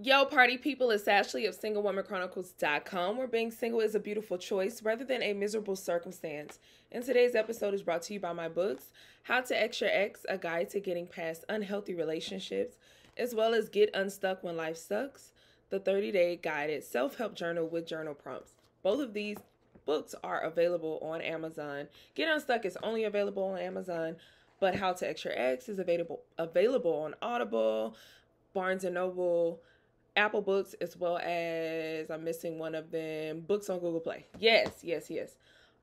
Yo, party people, it's Ashley of SingleWomanChronicles.com, where being single is a beautiful choice rather than a miserable circumstance. And today's episode is brought to you by my books, How to Ex Your Ex, A Guide to Getting Past Unhealthy Relationships, as well as Get Unstuck When Life Sucks, the 30-day guided self-help journal with journal prompts. Both of these books are available on Amazon. Get Unstuck is only available on Amazon, but How to Ex Your Ex is available on Audible, Barnes& and Noble, Apple Books, as well as, I'm missing one of them, books on Google Play. Yes, yes, yes.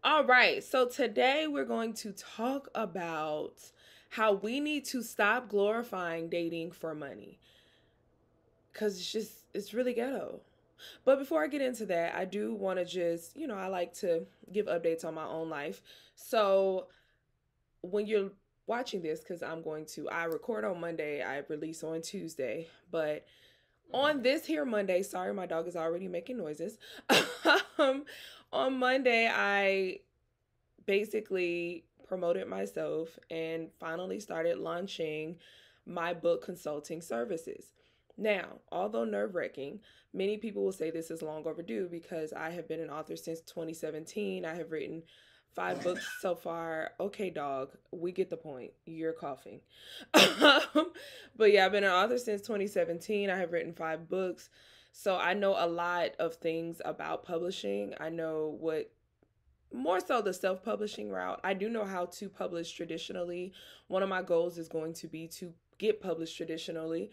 All right, so today we're going to talk about how we need to stop glorifying dating for money. Because it's really ghetto. But before I get into that, I do want to just, I like to give updates on my own life. So when you're watching this, because I record on Monday, I release on Tuesday, but on this here Monday, sorry, my dog is already making noises. On Monday, I basically promoted myself and finally started launching my book consulting services. Now, although nerve-wracking, many people will say this is long overdue because I have been an author since 2017. I have written 5 books so far. Okay, dog, we get the point. You're coughing. But yeah, I've been an author since 2017. I have written 5 books. So I know a lot of things about publishing. I know more so the self-publishing route. I do know how to publish traditionally. One of my goals is going to be to get published traditionally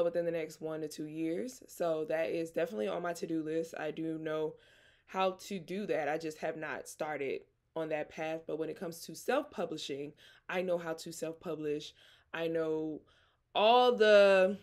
within the next 1 to 2 years. So that is definitely on my to-do list. I do know how to do that. I just have not started on that path. But when it comes to self-publishing, I know how to self-publish. I know I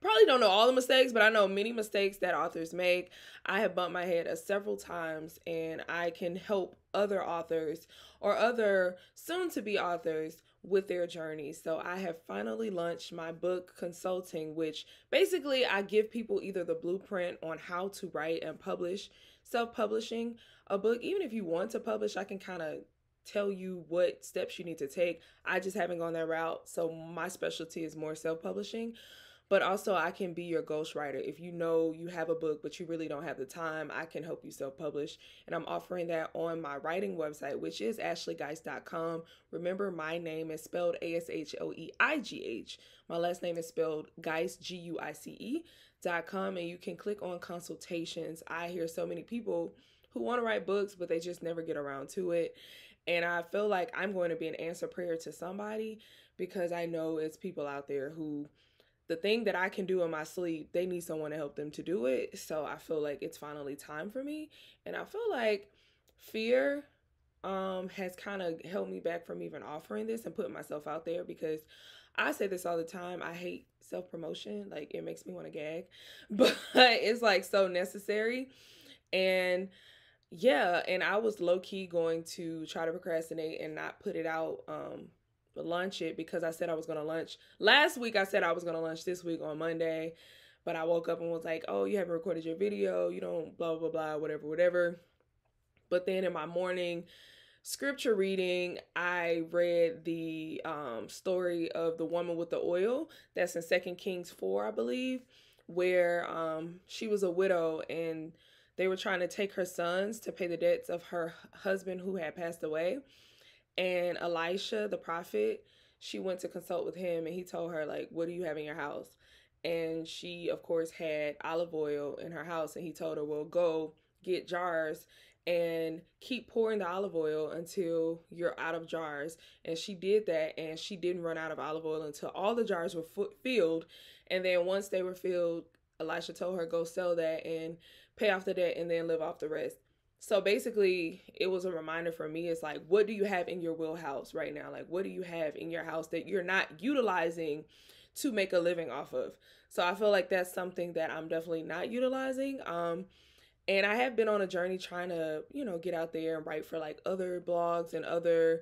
probably don't know all the mistakes, but I know many mistakes that authors make. I have bumped my head several times, and I can help other authors or other soon-to-be authors with their journey. So I have finally launched my book consulting, which basically I give people either the blueprint on how to write and publish, self-publishing a book. Even if you want to publish, I can kind of tell you what steps you need to take. I just haven't gone that route. So my specialty is more self-publishing. But also, I can be your ghostwriter. If you know you have a book, but you really don't have the time, I can help you self-publish. And I'm offering that on my writing website, which is ashleygeist.com. Remember, my name is spelled ASHLEIGH. My last name is spelled Geist, GUICE.com. And you can click on consultations. I hear so many people who want to write books, but they just never get around to it. And I feel like I'm going to be an answer prayer to somebody, because I know it's people out there who, the thing that I can do in my sleep, they need someone to help them to do it. So I feel like it's finally time for me. And I feel like fear has kind of held me back from even offering this and putting myself out there, because I say this all the time. I hate self-promotion. Like, it makes me want to gag, but it's like so necessary. And yeah, and I was low-key going to try to procrastinate and not put it out, launch it, because I said I was going to launch last week. I said I was going to launch this week on Monday, but I woke up and was like, oh, you haven't recorded your video, you don't blah blah blah, whatever. But then in my morning scripture reading, I read the story of the woman with the oil. That's in 2 Kings 4, I believe, where she was a widow and they were trying to take her sons to pay the debts of her husband who had passed away. And Elisha, the prophet, she went to consult with him, and he told her, like, what do you have in your house? And she, of course, had olive oil in her house. And he told her, well, go get jars and keep pouring the olive oil until you're out of jars. And she did that, and she didn't run out of olive oil until all the jars were filled. And then once they were filled, Elisha told her, go sell that and pay off the debt and then live off the rest. So basically, it was a reminder for me. It's like, what do you have in your wheelhouse right now? Like, what do you have in your house that you're not utilizing to make a living off of? So I feel like that's something that I'm definitely not utilizing. And I have been on a journey trying to, get out there and write for like other blogs and other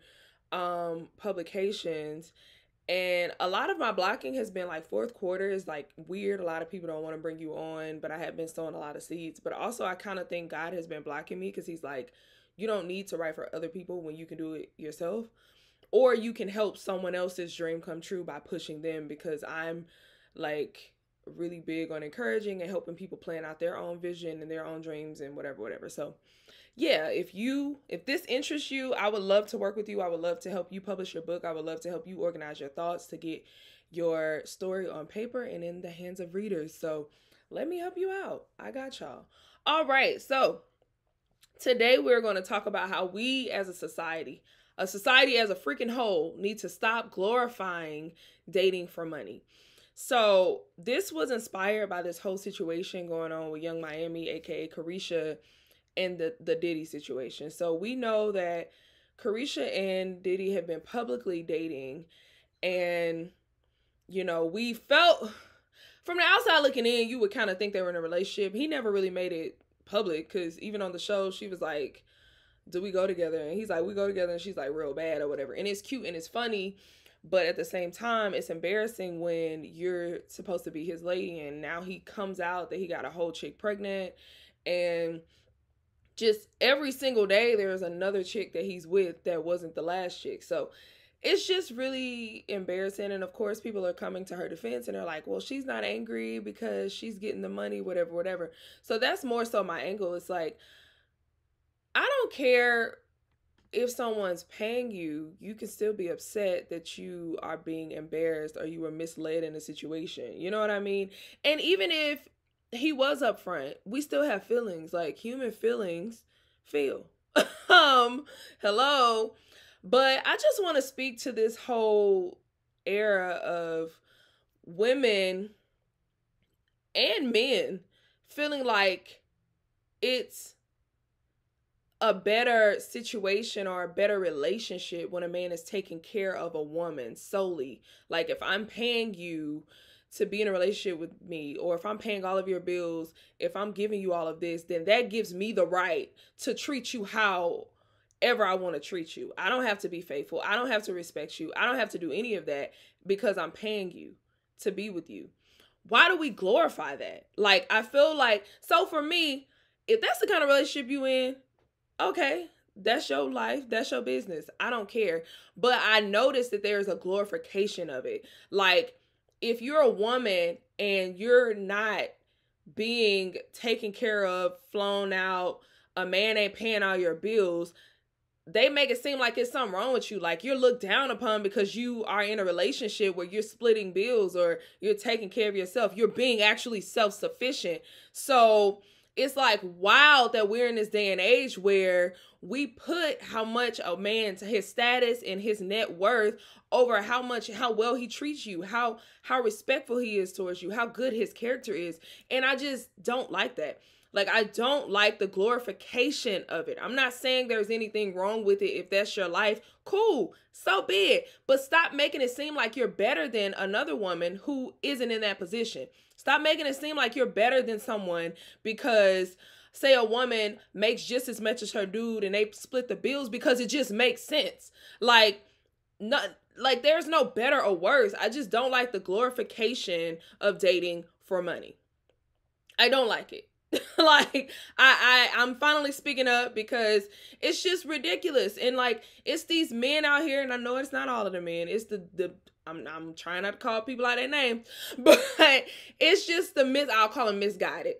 publications. And a lot of my blocking has been like fourth quarter is like weird. A lot of people don't want to bring you on, but I have been sowing a lot of seeds. But also I kind of think God has been blocking me, because he's like, you don't need to write for other people when you can do it yourself. Or you can help someone else's dream come true by pushing them, because I'm like really big on encouraging and helping people plan out their own vision and their own dreams and whatever. So yeah, if this interests you, I would love to work with you. I would love to help you publish your book. I would love to help you organize your thoughts to get your story on paper and in the hands of readers. So let me help you out. I got y'all. All right. So today we're going to talk about how we as a society as a freaking whole, need to stop glorifying dating for money. So this was inspired by this whole situation going on with Young Miami, aka Carisha, and the Diddy situation. So we know that Carisha and Diddy have been publicly dating, and we felt from the outside looking in, you would kind of think they were in a relationship. He never really made it public, because even on the show, she was like, do we go together? And he's like, we go together. And she's like, real bad or whatever. And it's cute and it's funny, but at the same time, it's embarrassing when you're supposed to be his lady and now he comes out that he got a whole chick pregnant, and just every single day there's another chick that he's with that wasn't the last chick. So it's just really embarrassing. And of course, people are coming to her defense and they're like, well, she's not angry because she's getting the money, whatever. So that's more so my angle. It's like, I don't care if someone's paying you, you can still be upset that you are being embarrassed or you were misled in a situation. You know what I mean? And even if he was upfront, we still have feelings. Like, human feelings feel. Hello. But I just want to speak to this whole era of women and men feeling like it's a better situation or a better relationship when a man is taking care of a woman solely. Like, if I'm paying you to be in a relationship with me, or if I'm paying all of your bills, if I'm giving you all of this, then that gives me the right to treat you however I want to treat you. I don't have to be faithful. I don't have to respect you. I don't have to do any of that because I'm paying you to be with you. Why do we glorify that? Like, I feel like, so for me, if that's the kind of relationship you in, okay, that's your life. That's your business. I don't care. But I noticed that there's a glorification of it. Like, if you're a woman and you're not being taken care of, flown out, a man ain't paying all your bills, they make it seem like it's something wrong with you. Like, you're looked down upon because you are in a relationship where you're splitting bills or you're taking care of yourself. You're being actually self-sufficient. So it's like wild that we're in this day and age where we put how much a man, to his status and his net worth, over how well he treats you, how respectful he is towards you, how good his character is. And I just don't like that. Like, I don't like the glorification of it. I'm not saying there's anything wrong with it. If that's your life, cool, so be it. But stop making it seem like you're better than another woman who isn't in that position. Stop making it seem like you're better than someone because, say, a woman makes just as much as her dude and they split the bills because it just makes sense. Like, there's no better or worse. I just don't like the glorification of dating for money. I don't like it. Like, I'm finally speaking up because it's just ridiculous. And like, it's these men out here, and I know it's not all of the men. It's I'm trying not to call people out their name, but it's just I'll call them misguided.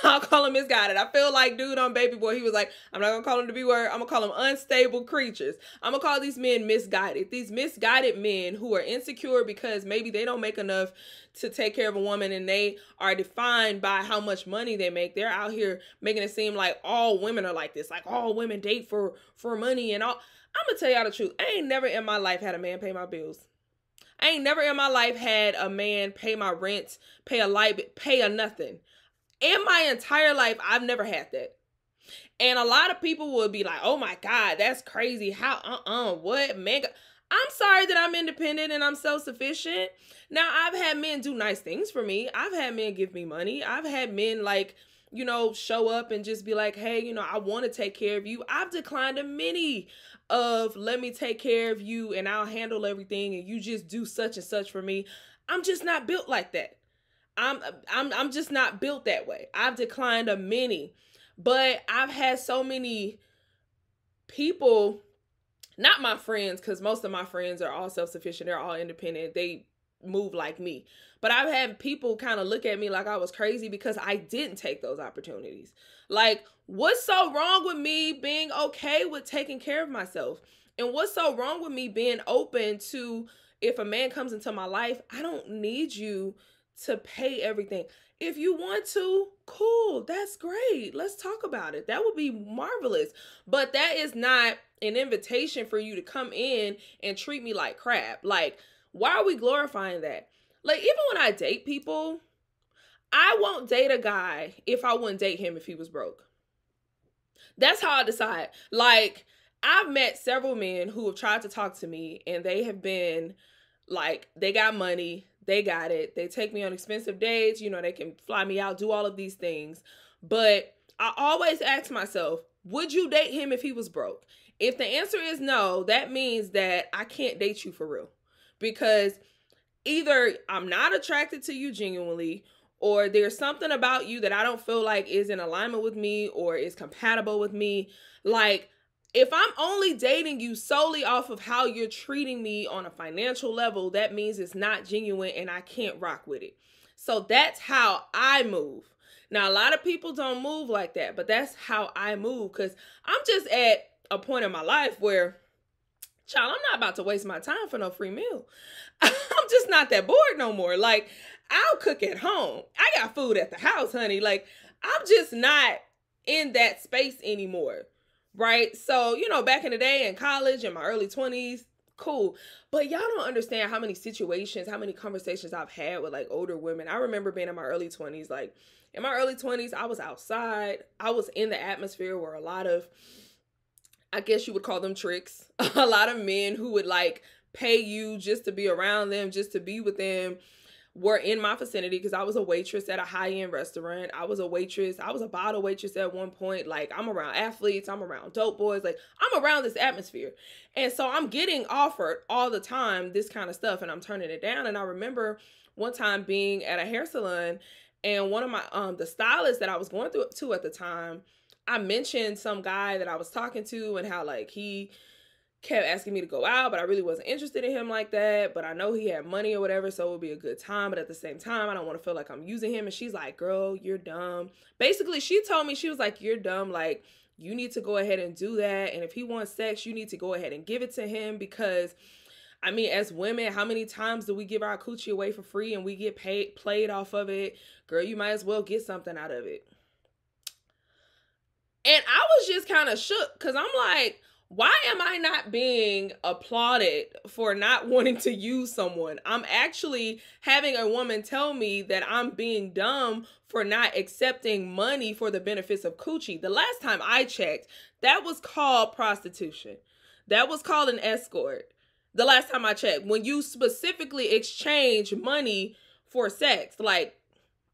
I'll call him misguided. I feel like dude on Baby Boy, he was like, I'm not gonna call him the B word, I'm gonna call them unstable creatures. I'm gonna call these men misguided. These misguided men who are insecure because maybe they don't make enough to take care of a woman and they are defined by how much money they make. They're out here making it seem like all women are like this, like all women date for money and all. I'm gonna tell y'all the truth. I ain't never in my life had a man pay my bills. I ain't never in my life had a man pay my rent, pay a light, pay a nothing. In my entire life, I've never had that. And a lot of people would be like, oh my God, that's crazy. How, what, man? I'm sorry that I'm independent and I'm self-sufficient. Now, I've had men do nice things for me. I've had men give me money. I've had men, like, show up and just be like, hey, I want to take care of you. I've declined a many of, let me take care of you and I'll handle everything and you just do such and such for me. I'm just not built like that. I'm just not built that way. I've declined a many, but I've had so many people, not my friends, because most of my friends are all self-sufficient. They're all independent. They move like me. But I've had people kind of look at me like I was crazy because I didn't take those opportunities. Like, what's so wrong with me being okay with taking care of myself? And what's so wrong with me being open to, if a man comes into my life, I don't need you to pay everything. If you want to, cool, that's great. Let's talk about it. That would be marvelous. But that is not an invitation for you to come in and treat me like crap. Like, why are we glorifying that? Like, even when I date people, I won't date a guy if I wouldn't date him if he was broke. That's how I decide. Like, I've met several men who have tried to talk to me, and they have been like, they got money, they got it, they take me on expensive dates, you know, they can fly me out, do all of these things. But I always ask myself, would you date him if he was broke? If the answer is no, that means that I can't date you for real. Because either I'm not attracted to you genuinely, or there's something about you that I don't feel like is in alignment with me or is compatible with me. Like, if I'm only dating you solely off of how you're treating me on a financial level, that means it's not genuine and I can't rock with it. So that's how I move. Now, a lot of people don't move like that, but that's how I move, because I'm just at a point in my life where, child, I'm not about to waste my time for no free meal. I'm just not that bored no more. Like, I'll cook at home. I got food at the house, honey. Like, I'm just not in that space anymore. Right? So, you know, back in the day in college, in my early 20s, cool. But y'all don't understand how many situations, how many conversations I've had with like older women. I remember being in my early 20s. Like, in my early 20s, I was outside. I was in the atmosphere where a lot of, I guess you would call them tricks, a lot of men who would like pay you just to be around them, just to be with them, were in my vicinity, because I was a waitress at a high-end restaurant. I was a bottle waitress at one point. Like, I'm around athletes, I'm around dope boys, like, I'm around this atmosphere. And so I'm getting offered all the time this kind of stuff, and I'm turning it down. And I remember one time being at a hair salon, and one of my the stylists that I was going through to at the time, I mentioned some guy that I was talking to and how like he kept asking me to go out, but I really wasn't interested in him like that. But I know he had money or whatever, so it would be a good time. But at the same time, I don't want to feel like I'm using him. And she's like, girl, you're dumb. Basically, she told me, she was like, you're dumb. Like, you need to go ahead and do that. And if he wants sex, you need to go ahead and give it to him. Because, I mean, as women, how many times do we give our coochie away for free and we get played off of it? Girl, you might as well get something out of it. And I was just kind of shook, because I'm like, why am I not being applauded for not wanting to use someone? I'm actually having a woman tell me that I'm being dumb for not accepting money for the benefits of coochie. The last time I checked, that was called prostitution. That was called an escort. The last time I checked, when you specifically exchange money for sex, like,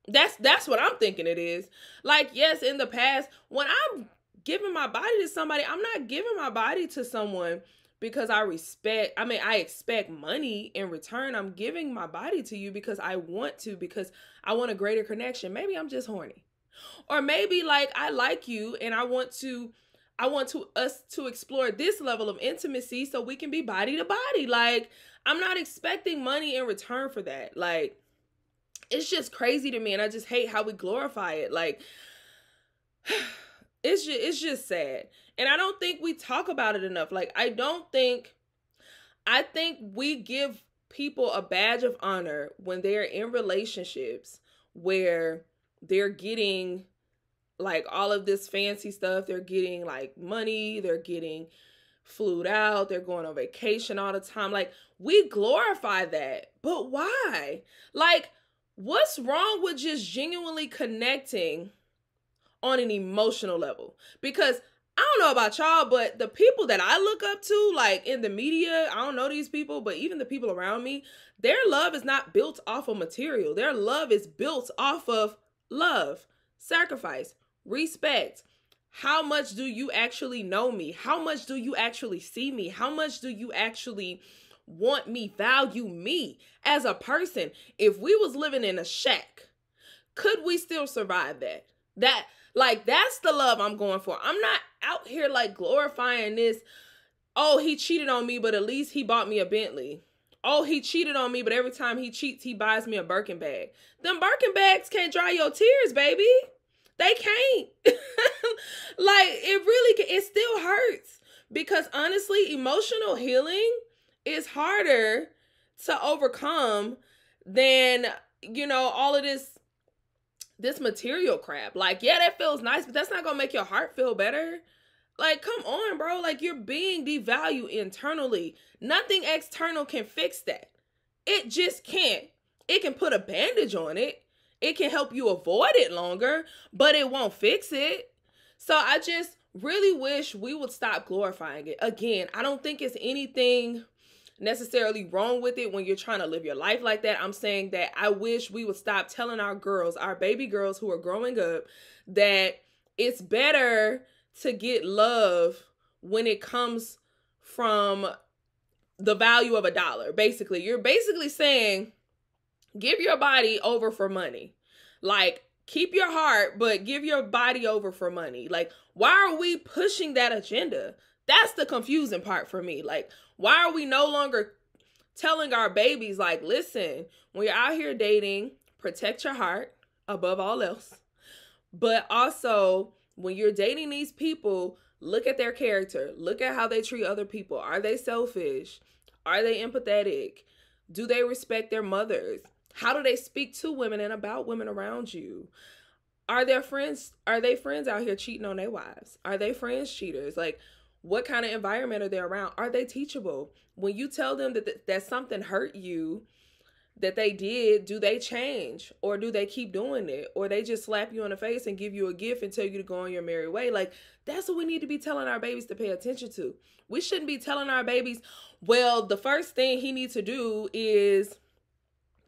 that's what I'm thinking it is. Like, yes, in the past, when I'm giving my body to somebody, I'm not giving my body to someone because I expect money in return. I'm giving my body to you because I want to, because I want a greater connection. Maybe I'm just horny. Or maybe like I like you and I want us to explore this level of intimacy so we can be body to body. Like, I'm not expecting money in return for that. Like, it's just crazy to me, and I just hate how we glorify it. Like, it's just sad. And I don't think we talk about it enough. Like, I think we give people a badge of honor when they're in relationships where they're getting like all of this fancy stuff. They're getting like money, they're getting flued out, they're going on vacation all the time. Like, we glorify that, but why? Like, what's wrong with just genuinely connecting on an emotional level? Because I don't know about y'all, but the people that I look up to, like in the media, I don't know these people, but even the people around me, their love is not built off of material. Their love is built off of love, sacrifice, respect. How much do you actually know me? How much do you actually see me? How much do you actually want me, value me as a person? If we was living in a shack, could we still survive that? That's the love I'm going for. I'm not out here like glorifying this, oh, he cheated on me, but at least he bought me a Bentley. oh, he cheated on me, but every time he cheats, he buys me a Birkin bag. Them Birkin bags can't dry your tears, baby. They can't. Like, it really can. It still hurts. Because honestly, emotional healing is harder to overcome than, you know, all of this material crap. Like, yeah, that feels nice, but that's not gonna make your heart feel better. Like, come on, bro. Like, you're being devalued internally. Nothing external can fix that. It just can't. It can put a bandage on it. It can help you avoid it longer, but it won't fix it. So I just really wish we would stop glorifying it. Again, I don't think it's anything necessarily wrong with it when you're trying to live your life like that. I'm saying that I wish we would stop telling our girls, our baby girls who are growing up, that it's better to get love when it comes from the value of $1. Basically, you're basically saying, give your body over for money. Like, keep your heart, but give your body over for money. Like, why are we pushing that agenda? That's the confusing part for me. Like, why are we no longer telling our babies, like, listen, when you're out here dating, protect your heart above all else. But also, when you're dating these people, look at their character. Look at how they treat other people. Are they selfish? Are they empathetic? Do they respect their mothers? How do they speak to women and about women around you? Are they friends out here cheating on their wives? Are they friends cheaters? Like, what kind of environment are they around? Are they teachable? When you tell them that something hurt you, that they did, do they change? Or do they keep doing it? Or they just slap you in the face and give you a gift and tell you to go on your merry way? Like, that's what we need to be telling our babies to pay attention to. We shouldn't be telling our babies, well, the first thing he needs to do is,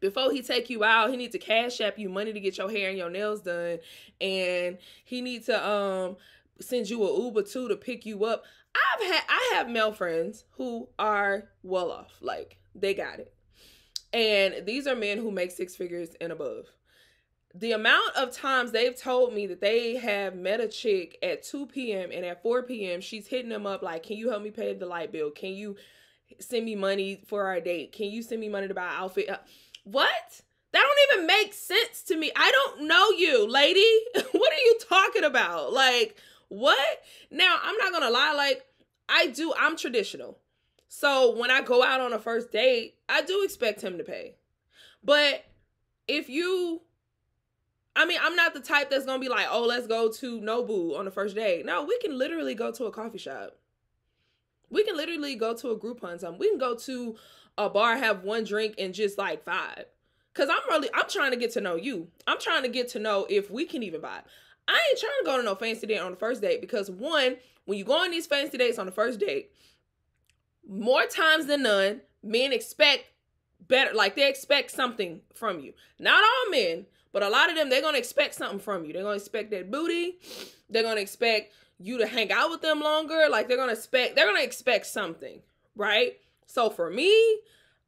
before he take you out, he needs to cash app you money to get your hair and your nails done. And he needs to send you an Uber too to pick you up. I have male friends who are well off. Like, they got it. And these are men who make 6 figures and above. The amount of times they've told me that they have met a chick at 2 p.m. and at 4 p.m. she's hitting them up like, can you help me pay the light bill? Can you send me money for our date? Can you send me money to buy an outfit? What? That don't even make sense to me. I don't know you, lady. What are you talking about? Like, what? Now, I'm not going to lie. Like, I'm traditional. So when I go out on a first date, I do expect him to pay. But I'm not the type that's going to be like, oh, let's go to Nobu on the first date. No, we can literally go to a coffee shop. We can literally go to a Groupon something. We can go to a bar, have one drink, and just like vibe. Because I'm trying to get to know you. I'm trying to get to know if we can even vibe. I ain't trying to go to no fancy date on the first date because, one, when you go on these fancy dates on the first date, more times than none, men expect better. Like, they expect something from you. Not all men, but a lot of them, they're going to expect something from you. They're going to expect that booty. They're going to expect you to hang out with them longer. Like, they're going to expect something, right? So for me,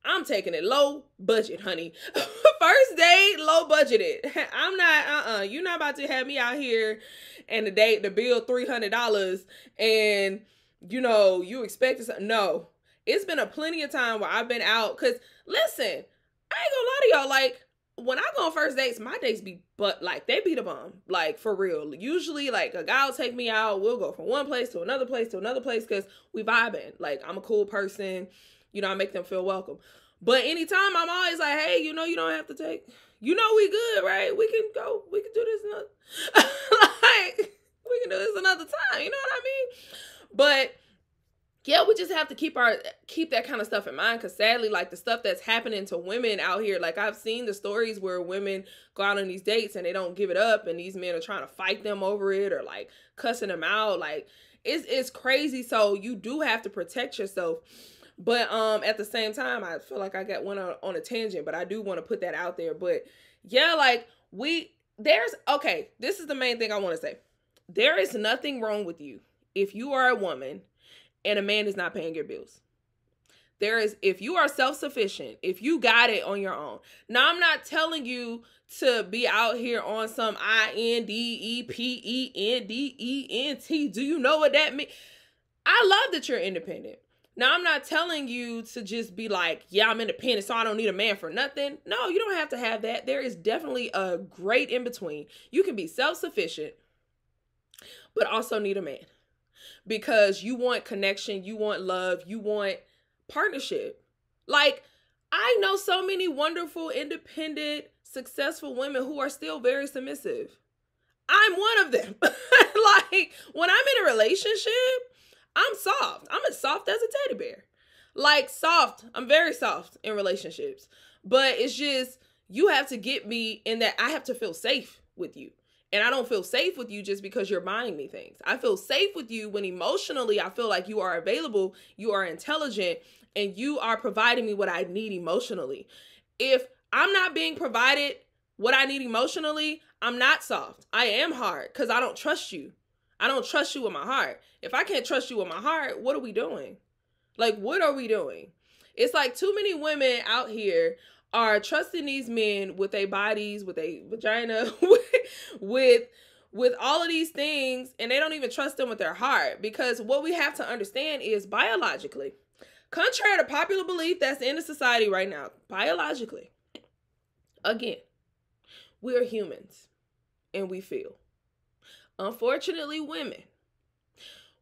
I'm taking it low budget, honey. First date, low budgeted. I'm not, you're not about to have me out here and the bill $300 and, you know, you expect something. No, it's been a plenty of time where I've been out. Cause listen, I ain't gonna lie to y'all. Like, when I go on first dates, my dates be, they be the bomb. Like, for real. Usually, like, a guy will take me out. We'll go from one place to another place cause we vibing. Like, I'm a cool person. You know, I make them feel welcome. But anytime, I'm always like, hey, you know, you don't have to take, you know, we good, right? We can do this another, like, we can do this another time. You know what I mean? But yeah, we just have to keep that kind of stuff in mind. Cause sadly, like, the stuff that's happening to women out here, like, I've seen the stories where women go out on these dates and they don't give it up. And these men are trying to fight them over it or like cussing them out. Like, it's crazy. So you do have to protect yourself. But at the same time, I feel like I went on a tangent, but I do want to put that out there. But yeah, like, this is the main thing I want to say. There is nothing wrong with you if you are a woman and a man is not paying your bills. If you are self-sufficient, if you got it on your own. Now, I'm not telling you to be out here on some INDEPENDENT. Do you know what that means? I love that you're independent. Now, I'm not telling you to just be like, yeah, I'm independent, so I don't need a man for nothing. No, you don't have to have that. There is definitely a great in between. You can be self-sufficient, but also need a man because you want connection, you want love, you want partnership. Like, I know so many wonderful, independent, successful women who are still very submissive. I'm one of them. Like, when I'm in a relationship, I'm soft. I'm as soft as a teddy bear. Like, soft. I'm very soft in relationships. But it's just, you have to get me in that I have to feel safe with you. And I don't feel safe with you just because you're buying me things. I feel safe with you when emotionally I feel like you are available, you are intelligent, and you are providing me what I need emotionally. If I'm not being provided what I need emotionally, I'm not soft. I am hard because I don't trust you. I don't trust you with my heart. If I can't trust you with my heart, what are we doing? Like, what are we doing? It's like too many women out here are trusting these men with their bodies, with their vagina, with all of these things, and they don't even trust them with their heart. Because what we have to understand is biologically, contrary to popular belief that's in the society right now, biologically, again, we are humans and we feel. Unfortunately, women,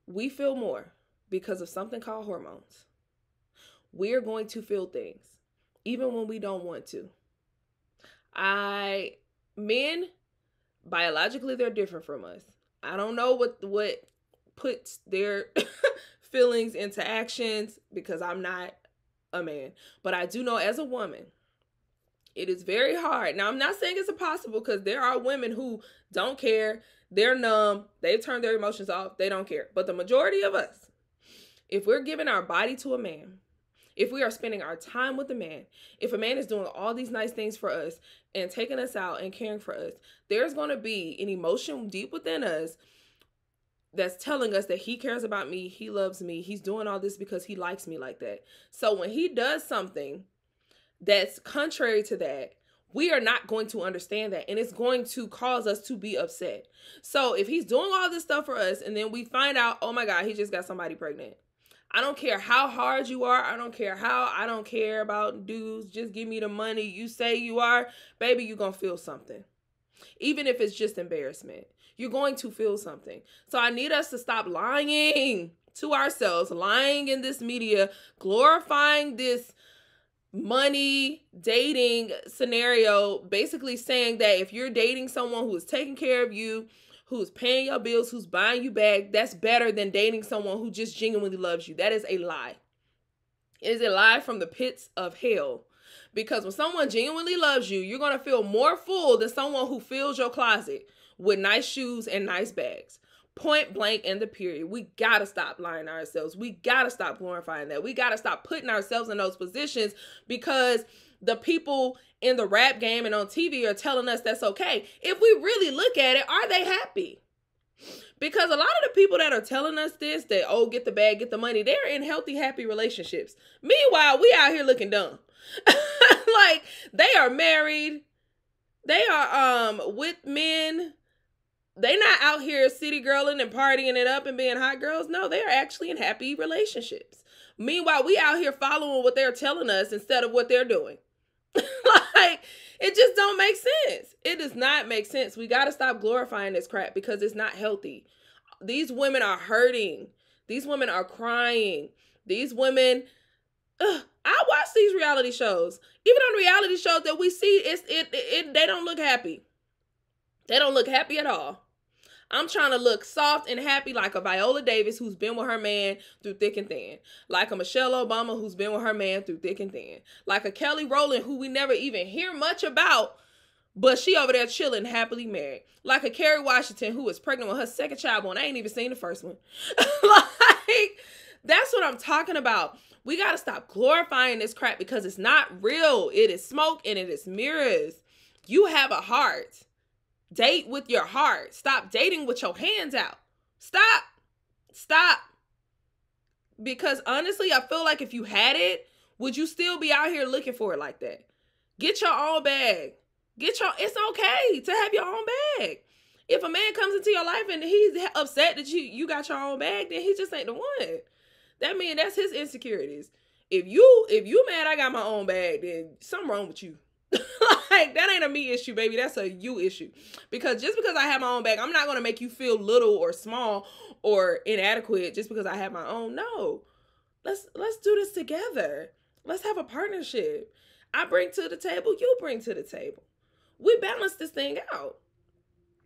we feel more because of something called hormones. We're going to feel things even when we don't want to. Men, biologically, they're different from us. I don't know what puts their feelings into actions because I'm not a man. But I do know as a woman, it is very hard. Now, I'm not saying it's impossible because there are women who don't care. They're numb. They've turned their emotions off. They don't care. But the majority of us, if we're giving our body to a man, if we are spending our time with a man, if a man is doing all these nice things for us and taking us out and caring for us, there's going to be an emotion deep within us that's telling us that he cares about me, he loves me, he's doing all this because he likes me like that. So when he does something that's contrary to that, we are not going to understand that, and it's going to cause us to be upset. So if he's doing all this stuff for us and then we find out, oh my God, he just got somebody pregnant. I don't care how hard you are. I don't care about dudes. Just give me the money. You say you are, baby, you're going to feel something. Even if it's just embarrassment, you're going to feel something. So I need us to stop lying to ourselves, lying in this media, glorifying this money dating scenario, basically saying that if you're dating someone who is taking care of you, who's paying your bills, who's buying you back, that's better than dating someone who just genuinely loves you. That is a lie. It is a lie from the pits of hell. Because when someone genuinely loves you, you're going to feel more full than someone who fills your closet with nice shoes and nice bags. Point blank in the period. We got to stop lying to ourselves. We got to stop glorifying that. We got to stop putting ourselves in those positions because the people in the rap game and on TV are telling us that's okay. If we really look at it, are they happy? Because a lot of the people that are telling us this, that, oh, get the bag, get the money, they're in healthy, happy relationships. Meanwhile, we out here looking dumb. Like, they are married. They are with men. They not out here city girling and partying it up and being hot girls. No, they are actually in happy relationships. Meanwhile, we out here following what they're telling us instead of what they're doing. Like, it just don't make sense. It does not make sense. We got to stop glorifying this crap because it's not healthy. These women are hurting. These women are crying. These women, I watch these reality shows. Even on reality shows that we see, they don't look happy. They don't look happy at all. I'm trying to look soft and happy like a Viola Davis who's been with her man through thick and thin. Like a Michelle Obama who's been with her man through thick and thin. Like a Kelly Rowland who we never even hear much about, but she over there chilling, happily married. Like a Kerry Washington who was pregnant with her second child, and I ain't even seen the first one. Like, that's what I'm talking about. We got to stop glorifying this crap because it's not real. It is smoke and it is mirrors. You have a heart. Date with your heart. Stop dating with your hands out. Stop. Because honestly, I feel like if you had it, would you still be out here looking for it like that? Get your own bag. It's okay to have your own bag. If a man comes into your life and he's upset that you got your own bag, then he just ain't the one. That means that's his insecurities. If you mad I got my own bag, then something wrong with you. Like, that ain't a me issue, baby. That's a you issue. Because just because I have my own bag, I'm not going to make you feel little or small or inadequate just because I have my own. No. Let's do this together. Let's have a partnership. I bring to the table, you bring to the table. We balance this thing out.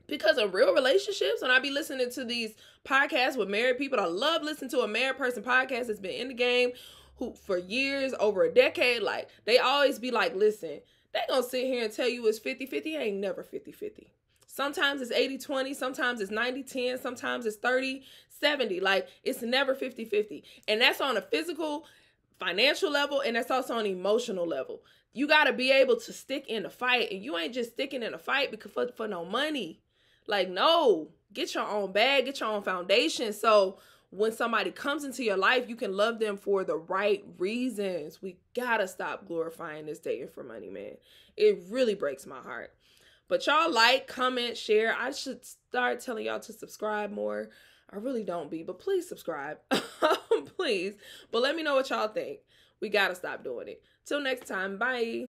Because in real relationships, when I be listening to these podcasts with married people, I love listening to a married person podcast that's been in the game who for years, over a decade, like, they always be like, listen, they gonna sit here and tell you it's 50-50. It ain't never 50-50. Sometimes it's 80-20, sometimes it's 90-10, sometimes it's 30-70. Like, it's never 50-50. And that's on a physical, financial level, and that's also on an emotional level. You gotta be able to stick in the fight, and you ain't just sticking in a fight because for no money. Like, no, get your own bag, get your own foundation. So when somebody comes into your life, you can love them for the right reasons. We gotta stop glorifying this dating for money, man. It really breaks my heart. But y'all like, comment, share. I should start telling y'all to subscribe more. I really don't be, but please subscribe. Please. But let me know what y'all think. We gotta stop doing it. Till next time, bye.